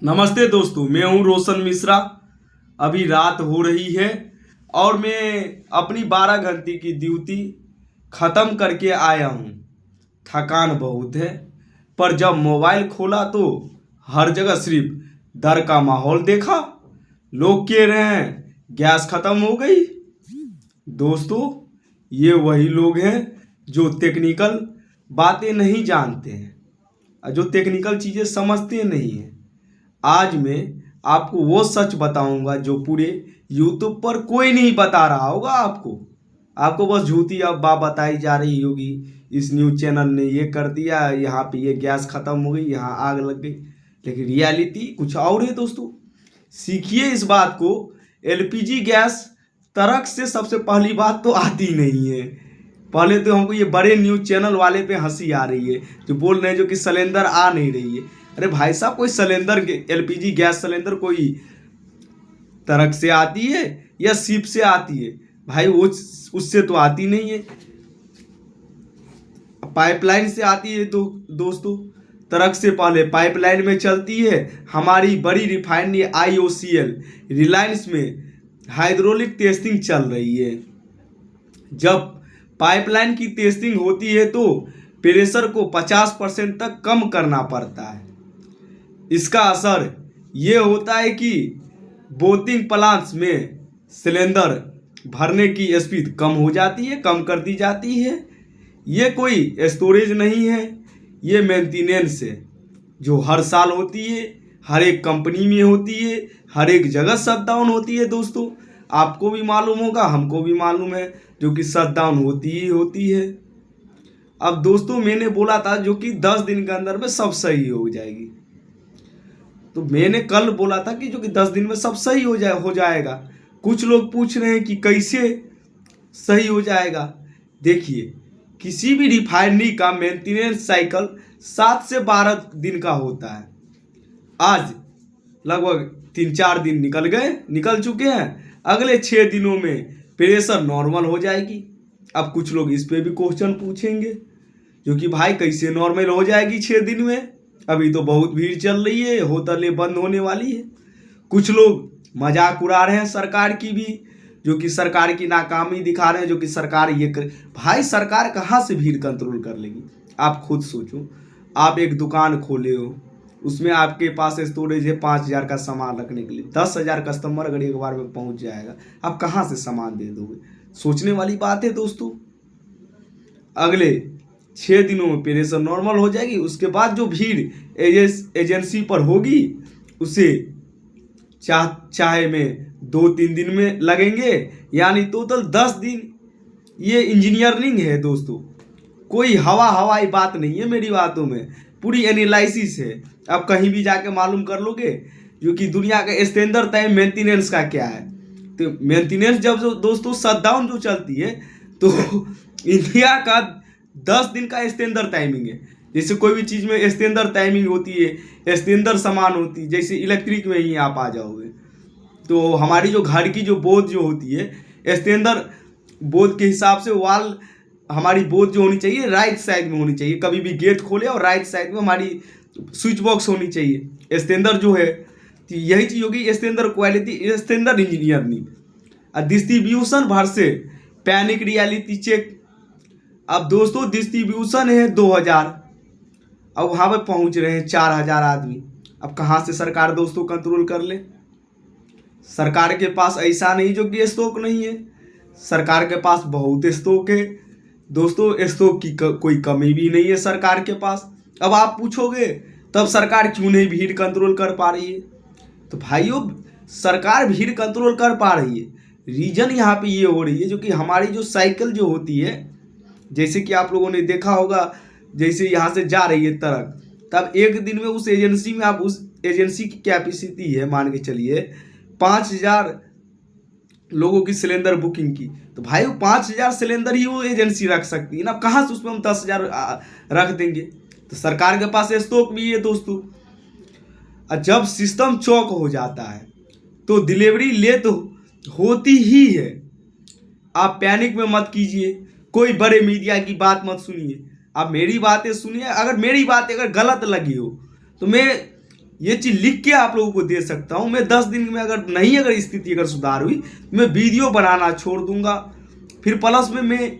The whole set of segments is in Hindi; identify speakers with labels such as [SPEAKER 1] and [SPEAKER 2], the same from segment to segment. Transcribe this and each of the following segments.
[SPEAKER 1] नमस्ते दोस्तों, मैं हूं रोशन मिश्रा। अभी रात हो रही है और मैं अपनी 12 घंटे की ड्यूटी ख़त्म करके आया हूं। थकान बहुत है, पर जब मोबाइल खोला तो हर जगह सिर्फ डर का माहौल देखा। लोग कह रहे हैं गैस ख़त्म हो गई। दोस्तों, ये वही लोग हैं जो टेक्निकल बातें नहीं जानते हैं और जो टेक्निकल चीज़ें समझते नहीं हैं। आज मैं आपको वो सच बताऊंगा जो पूरे यूट्यूब पर कोई नहीं बता रहा होगा। आपको बस झूठी अफवाह बताई जा रही होगी। इस न्यूज़ चैनल ने ये कर दिया, यहाँ पे ये गैस ख़त्म हो गई, यहाँ आग लग गई, लेकिन रियलिटी कुछ और है। दोस्तों, सीखिए इस बात को। एलपीजी गैस तरक से सबसे पहली बात तो आती नहीं है। पहले तो हमको ये बड़े न्यूज़ चैनल वाले पे हंसी आ रही है जो बोल रहे हैं जो कि सिलेंडर आ नहीं रही है। अरे भाई साहब, कोई सिलेंडर एलपीजी गैस सिलेंडर कोई ट्रक से आती है या शिप से आती है? भाई वो उससे तो आती नहीं है, पाइपलाइन से आती है। तो दोस्तों, ट्रक से पहले पाइपलाइन में चलती है। हमारी बड़ी रिफाइनरी IOCL रिलायंस में हाइड्रोलिक टेस्टिंग चल रही है। जब पाइपलाइन की टेस्टिंग होती है तो प्रेशर को 50% तक कम करना पड़ता है। इसका असर ये होता है कि बोटिंग प्लांट्स में सिलेंडर भरने की स्पीड कम हो जाती है, कम कर दी जाती है। ये कोई स्टोरेज नहीं है, ये मेंटेनेंस है जो हर साल होती है, हर एक कंपनी में होती है, हर एक जगह शटडाउन होती है। दोस्तों, आपको भी मालूम होगा, हमको भी मालूम है, जो कि शटडाउन होती ही होती है। अब दोस्तों, मैंने बोला था जो कि 10 दिन के अंदर में सब सही हो जाएगी, तो मैंने कल बोला था कि जो कि 10 दिन में सब सही हो जाएगा। कुछ लोग पूछ रहे हैं कि कैसे सही हो जाएगा। देखिए, किसी भी रिफाइनरी का मेंटेनेंस साइकिल 7 से 12 दिन का होता है। आज लगभग 3-4 दिन निकल चुके हैं। अगले 6 दिनों में प्रेशर नॉर्मल हो जाएगी। अब कुछ लोग इस पे भी क्वेश्चन पूछेंगे जो कि भाई कैसे नॉर्मल हो जाएगी 6 दिन में? अभी तो बहुत भीड़ चल रही है, होटलें बंद होने वाली है। कुछ लोग मजाक उड़ा रहे हैं सरकार की भी, जो कि सरकार की नाकामी दिखा रहे हैं, जो कि सरकार ये कर। भाई, सरकार कहाँ से भीड़ कंट्रोल कर लेगी? आप खुद सोचो। आप एक दुकान खोले हो, उसमें आपके पास स्टोरेज है 5,000 का सामान रखने के लिए। 10,000 कस्टमर अगर एक बार में पहुंच जाएगा, आप कहाँ से सामान दे दोगे? सोचने वाली बात है दोस्तों। अगले 6 दिनों में प्रेशर नॉर्मल हो जाएगी। उसके बाद जो भीड़ एजेंसी पर होगी, उसे चाहे में 2-3 दिन में लगेंगे, यानी टोटल 10 दिन। ये इंजीनियरिंग है दोस्तों, कोई हवाई बात नहीं है मेरी बातों में, पूरी एनालिसिस है। आप कहीं भी जाके मालूम कर लोगे जो कि दुनिया का स्टैंडर्ड टाइम मेंटेनेंस का क्या है। तो मेंटेनेंस जब जो दोस्तों शटडाउन जो चलती है, तो इंडिया का 10 दिन का स्टैंडर्ड टाइमिंग है। जैसे कोई भी चीज़ में स्टैंडर्ड टाइमिंग होती है, स्टैंडर्ड सामान होती है। जैसे इलेक्ट्रिक में ही आप आ जाओगे, तो हमारी जो घर की जो बोर्ड जो होती है, स्टैंडर्ड बोर्ड के हिसाब से वाल हमारी बोर्ड जो होनी चाहिए राइट साइड में होनी चाहिए। कभी भी गेट खोले और राइट साइड में हमारी स्विच बॉक्स होनी चाहिए। स्टैंडर्ड जो है, तो यही चीज़ होगी standard quality, standard engineering. Distribution versus panic reality check. अब दोस्तों, डिस्ट्रीब्यूशन है 2000, अब वहाँ पर पहुँच रहे हैं 4000 आदमी। अब कहाँ से सरकार दोस्तों कंट्रोल कर ले? सरकार के पास ऐसा नहीं जो कि स्टॉक नहीं है, सरकार के पास बहुत स्टॉक है दोस्तों। स्टॉक की कोई कमी भी नहीं है सरकार के पास। अब आप पूछोगे तब सरकार क्यों नहीं भीड़ कंट्रोल कर पा रही है? तो भाइयों, सरकार भीड़ कंट्रोल कर पा रही है, रीजन यहाँ पे ये हो रही है जो कि हमारी जो साइकिल जो होती है, जैसे कि आप लोगों ने देखा होगा, जैसे यहाँ से जा रही है ट्रक, तब एक दिन में उस एजेंसी में, आप उस एजेंसी की कैपेसिटी है मान के चलिए 5,000 लोगों की सिलेंडर बुकिंग की, तो भाई वो 5,000 सिलेंडर ही वो एजेंसी रख सकती है ना। कहाँ से उसमें हम 10,000 रख देंगे? तो सरकार के पास स्टॉक भी है दोस्तों। और जब सिस्टम चौक हो जाता है तो डिलीवरी लेट तो होती ही है। आप पैनिक में मत कीजिए, कोई बड़े मीडिया की बात मत सुनिए, आप मेरी बातें सुनिए। अगर मेरी बात अगर गलत लगी हो तो मैं ये चीज़ लिख के आप लोगों को दे सकता हूँ। मैं 10 दिन में अगर स्थिति अगर सुधार हुई, मैं वीडियो बनाना छोड़ दूंगा, फिर प्लस में मैं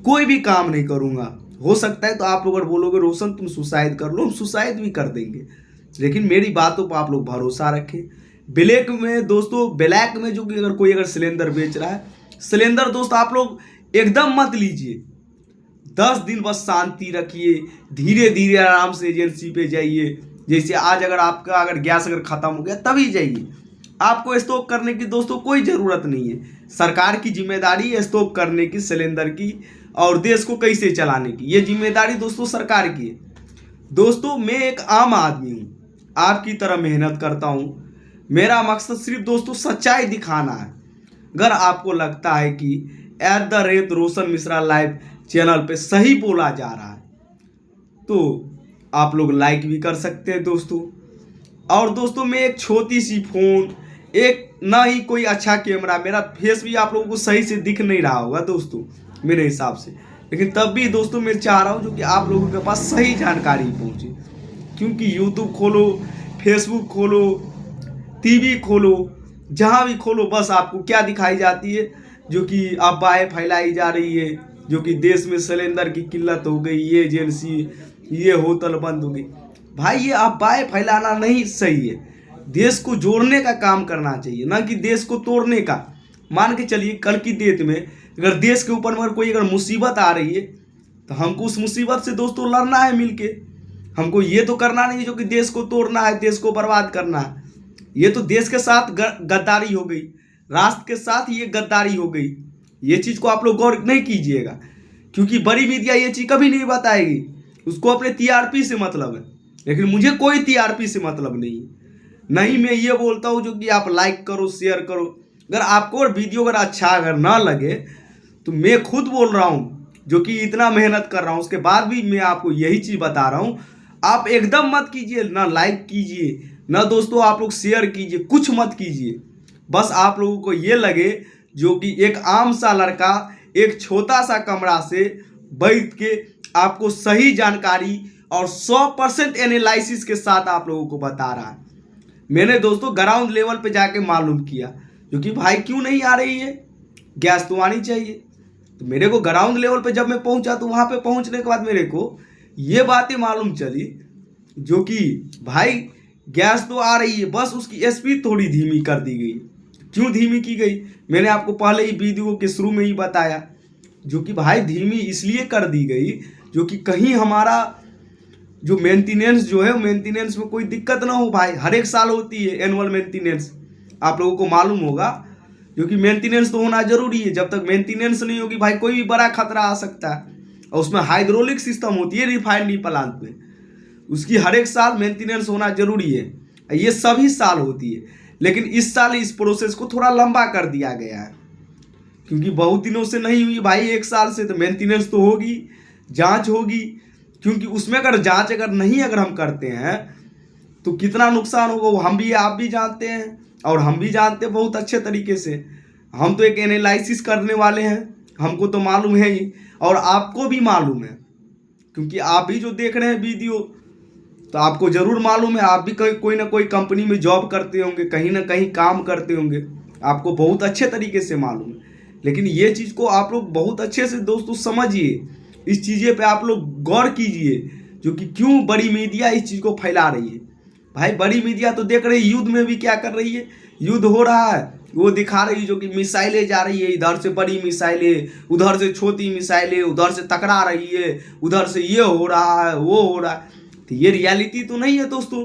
[SPEAKER 1] कोई भी काम नहीं करूँगा। हो सकता है तो आप लोग अगर बोलोगे रोशन तुम सुसाइड कर लो, हम सुसाइड भी कर देंगे, लेकिन मेरी बातों पर आप लोग भरोसा रखें। ब्लैक में दोस्तों, ब्लैक में जो कि अगर कोई सिलेंडर बेच रहा है, सिलेंडर दोस्त आप लोग एकदम मत लीजिए। 10 दिन बस शांति रखिए, धीरे धीरे आराम से एजेंसी पे जाइए। जैसे आज अगर गैस खत्म हो गया तभी जाइए। आपको स्टॉक करने की दोस्तों कोई ज़रूरत नहीं है। सरकार की जिम्मेदारी है स्टॉक करने की, सिलेंडर की, और देश को कैसे चलाने की, ये जिम्मेदारी दोस्तों सरकार की है। दोस्तों मैं एक आम आदमी हूँ, आपकी तरह मेहनत करता हूँ। मेरा मकसद सिर्फ दोस्तों सच्चाई दिखाना है। अगर आपको लगता है कि @रोशन मिश्रा लाइव चैनल पे सही बोला जा रहा है तो आप लोग लाइक भी कर सकते हैं दोस्तों। और दोस्तों मैं एक छोटी सी फ़ोन, एक ना ही कोई अच्छा कैमरा, मेरा फेस भी आप लोगों को सही से दिख नहीं रहा होगा दोस्तों मेरे हिसाब से, लेकिन तब भी दोस्तों मैं चाह रहा हूँ जो कि आप लोगों के पास सही जानकारी पहुँचे। क्योंकि यूट्यूब खोलो, फेसबुक खोलो, टीवी खोलो, जहाँ भी खोलो, बस आपको क्या दिखाई जाती है, जो कि अफवाहें फैलाई जा रही है, जो कि देश में सिलेंडर की किल्लत हो गई, ये एजेंसी, ये होटल बंद हो गई। भाई ये अफवाहें फैलाना नहीं सही है। देश को जोड़ने का काम करना चाहिए, ना कि देश को तोड़ने का। मान के चलिए कल की डेट में अगर देश के ऊपर में कोई मुसीबत आ रही है तो हमको उस मुसीबत से दोस्तों लड़ना है मिलके। हमको ये तो करना नहीं जो कि देश को तोड़ना है, देश को बर्बाद करना है। ये तो देश के साथ गद्दारी हो गई, राष्ट्र के साथ ये गद्दारी हो गई। ये चीज़ को आप लोग गौर नहीं कीजिएगा, क्योंकि बड़ी मीडिया ये चीज़ कभी नहीं बताएगी। उसको अपने टीआरपी से मतलब है, लेकिन मुझे कोई टीआरपी से मतलब नहीं है। नहीं मैं ये बोलता हूँ जो कि आप लाइक करो, शेयर करो। अगर आपको वीडियो अच्छा ना लगे तो मैं खुद बोल रहा हूँ जो कि इतना मेहनत कर रहा हूँ, उसके बाद भी मैं आपको यही चीज़ बता रहा हूँ। आप एकदम मत कीजिए, ना लाइक कीजिए, ना दोस्तों आप लोग शेयर कीजिए, कुछ मत कीजिए। बस आप लोगों को ये लगे जो कि एक आम सा लड़का एक छोटा सा कमरा से बैठ के आपको सही जानकारी और 100% एनालिसिस के साथ आप लोगों को बता रहा है। मैंने दोस्तों ग्राउंड लेवल पे जाके मालूम किया जो कि भाई क्यों नहीं आ रही है, गैस तो आनी चाहिए। तो मेरे को ग्राउंड लेवल पे जब मैं पहुंचा तो वहाँ पे पहुंचने के बाद मेरे को ये बातें मालूम चली जो कि भाई गैस तो आ रही है, बस उसकी स्पीड थोड़ी धीमी कर दी गई। क्यों धीमी की गई, मैंने आपको पहले ही वीडियो के शुरू में ही बताया, जो कि भाई धीमी इसलिए कर दी गई जो कि कहीं हमारा जो मेंटेनेंस जो है, मेंटेनेंस में कोई दिक्कत ना हो। भाई हर एक साल होती है एनुअल मेंटेनेंस, आप लोगों को मालूम होगा, जो कि मेंटेनेंस तो होना जरूरी है। जब तक मेंटेनेंस नहीं होगी भाई कोई भी बड़ा खतरा आ सकता है। और उसमें हाइड्रोलिक सिस्टम होती है रिफाइनरी प्लांट में, उसकी हर एक साल मेंटेनेंस होना जरूरी है। ये सभी साल होती है, लेकिन इस साल इस प्रोसेस को थोड़ा लंबा कर दिया गया है, क्योंकि बहुत दिनों से नहीं हुई भाई, एक साल से। तो मेंटेनेंस तो होगी, जांच होगी, क्योंकि उसमें जांच अगर हम करते हैं तो कितना नुकसान होगा वो हम भी आप भी जानते हैं, और हम भी जानते हैं बहुत अच्छे तरीके से। हम तो एक एनालिसिस करने वाले हैं, हमको तो मालूम है ही, और आपको भी मालूम है, क्योंकि आप भी जो देख रहे हैं वीडियो तो आपको ज़रूर मालूम है। आप भी कोई ना कोई कंपनी में जॉब करते होंगे, कहीं ना कहीं काम करते होंगे, आपको बहुत अच्छे तरीके से मालूम है। लेकिन ये चीज़ को आप लोग बहुत अच्छे से दोस्तों समझिए, इस चीज़ें पे आप लोग गौर कीजिए, जो कि क्यों बड़ी मीडिया इस चीज़ को फैला रही है। भाई बड़ी मीडिया तो देख रही है युद्ध में भी क्या कर रही है, युद्ध हो रहा है वो दिखा रही है, जो कि मिसाइलें जा रही है, इधर से बड़ी मिसाइलें, उधर से छोटी मिसाइलें, उधर से टकरा रही है, उधर से ये हो रहा है वो हो रहा है। तो ये रियलिटी तो नहीं है दोस्तों।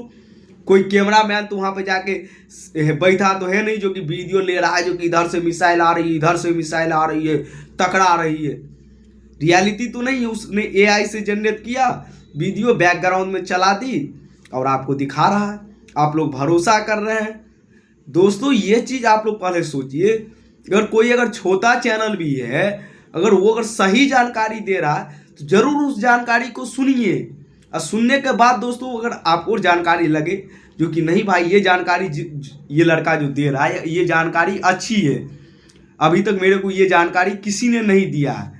[SPEAKER 1] कोई कैमरा मैन तो वहाँ पे जाके बैठा तो है नहीं जो कि वीडियो ले रहा है, जो कि इधर से मिसाइल आ रही है, इधर से मिसाइल आ रही है, टकरा रही है। रियलिटी तो नहीं है, उसने AI से जनरेट किया वीडियो, बैकग्राउंड में चला दी और आपको दिखा रहा है, आप लोग भरोसा कर रहे हैं। दोस्तों ये चीज़ आप लोग पहले सोचिए, अगर छोटा चैनल भी है, अगर वो सही जानकारी दे रहा है तो ज़रूर उस जानकारी को सुनिए। और सुनने के बाद दोस्तों अगर आपको जानकारी लगे जो कि नहीं भाई ये जानकारी ये लड़का जो दे रहा है ये जानकारी अच्छी है, अभी तक मेरे को ये जानकारी किसी ने नहीं दिया है,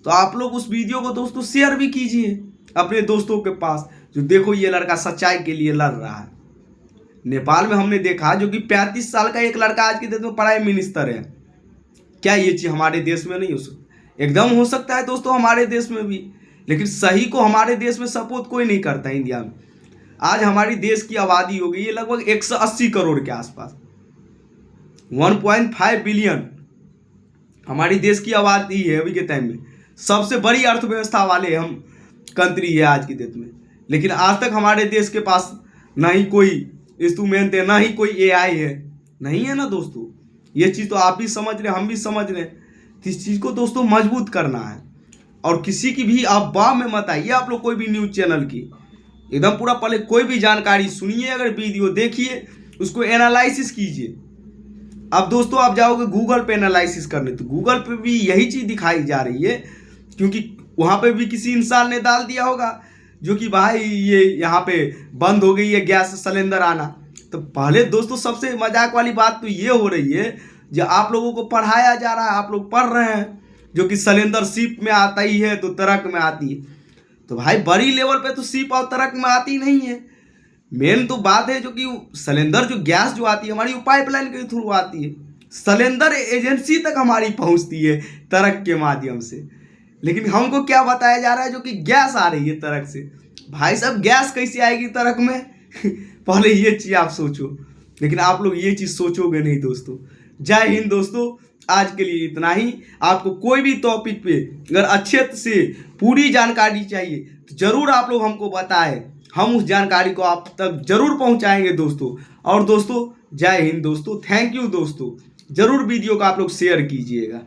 [SPEAKER 1] तो आप लोग उस वीडियो को दोस्तों शेयर भी कीजिए अपने दोस्तों के पास, जो देखो ये लड़का सच्चाई के लिए लड़ रहा है। नेपाल में हमने देखा जो कि 35 साल का एक लड़का आज के डेट में प्राइम मिनिस्टर है। क्या ये चीज़ हमारे देश में नहीं हो सकती? एकदम हो सकता है दोस्तों, हमारे देश में भी। लेकिन सही को हमारे देश में सपोर्ट कोई नहीं करता है इंडिया में। आज हमारी देश की आबादी हो गई है लगभग 180 करोड़ के आसपास, 1.5 बिलियन हमारी देश की आबादी है अभी के टाइम में। सबसे बड़ी अर्थव्यवस्था वाले हम कंट्री है आज की डेट में। लेकिन आज तक हमारे देश के पास ना ही कोई इंस्ट्रूमेंट है, ना ही कोई एआई है, नहीं है ना दोस्तों। ये चीज़ तो आप भी समझ रहे, हम भी समझ रहे। इस चीज़ को दोस्तों मजबूत करना है। और किसी की भी अफवाह में मत आइए आप लोग, कोई भी न्यूज़ चैनल की एकदम पूरा पहले कोई भी जानकारी सुनिए, अगर वीडियो देखिए उसको एनालिसिस कीजिए। अब दोस्तों आप जाओगे गूगल पे एनालिसिस करने, तो गूगल पे भी यही चीज़ दिखाई जा रही है, क्योंकि वहाँ पे भी किसी इंसान ने डाल दिया होगा जो कि भाई ये यहाँ पे बंद हो गई है गैस सिलेंडर आना। तो पहले दोस्तों सबसे मजाक वाली बात तो ये हो रही है, जो आप लोगों को पढ़ाया जा रहा है, आप लोग पढ़ रहे हैं जो कि सिलेंडर शिप में आता ही है तो ट्रक में आती है। तो भाई बड़ी लेवल पे तो शिप और ट्रक में आती नहीं है। मेन तो बात है जो कि सिलेंडर जो गैस जो आती है हमारी, वो पाइपलाइन के थ्रू आती है, सिलेंडर एजेंसी तक हमारी पहुंचती है ट्रक के माध्यम से। लेकिन हमको क्या बताया जा रहा है जो कि गैस आ रही है ट्रक से। भाई साहब गैस कैसे आएगी ट्रक में? पहले ये चीज़ आप सोचो, लेकिन आप लोग ये चीज़ सोचोगे नहीं दोस्तों। जय हिंद दोस्तों, आज के लिए इतना ही। आपको कोई भी टॉपिक पे अगर अच्छे से पूरी जानकारी चाहिए तो ज़रूर आप लोग हमको बताएं, हम उस जानकारी को आप तक जरूर पहुंचाएंगे दोस्तों। और दोस्तों जय हिंद दोस्तों, थैंक यू दोस्तों। ज़रूर वीडियो को आप लोग शेयर कीजिएगा।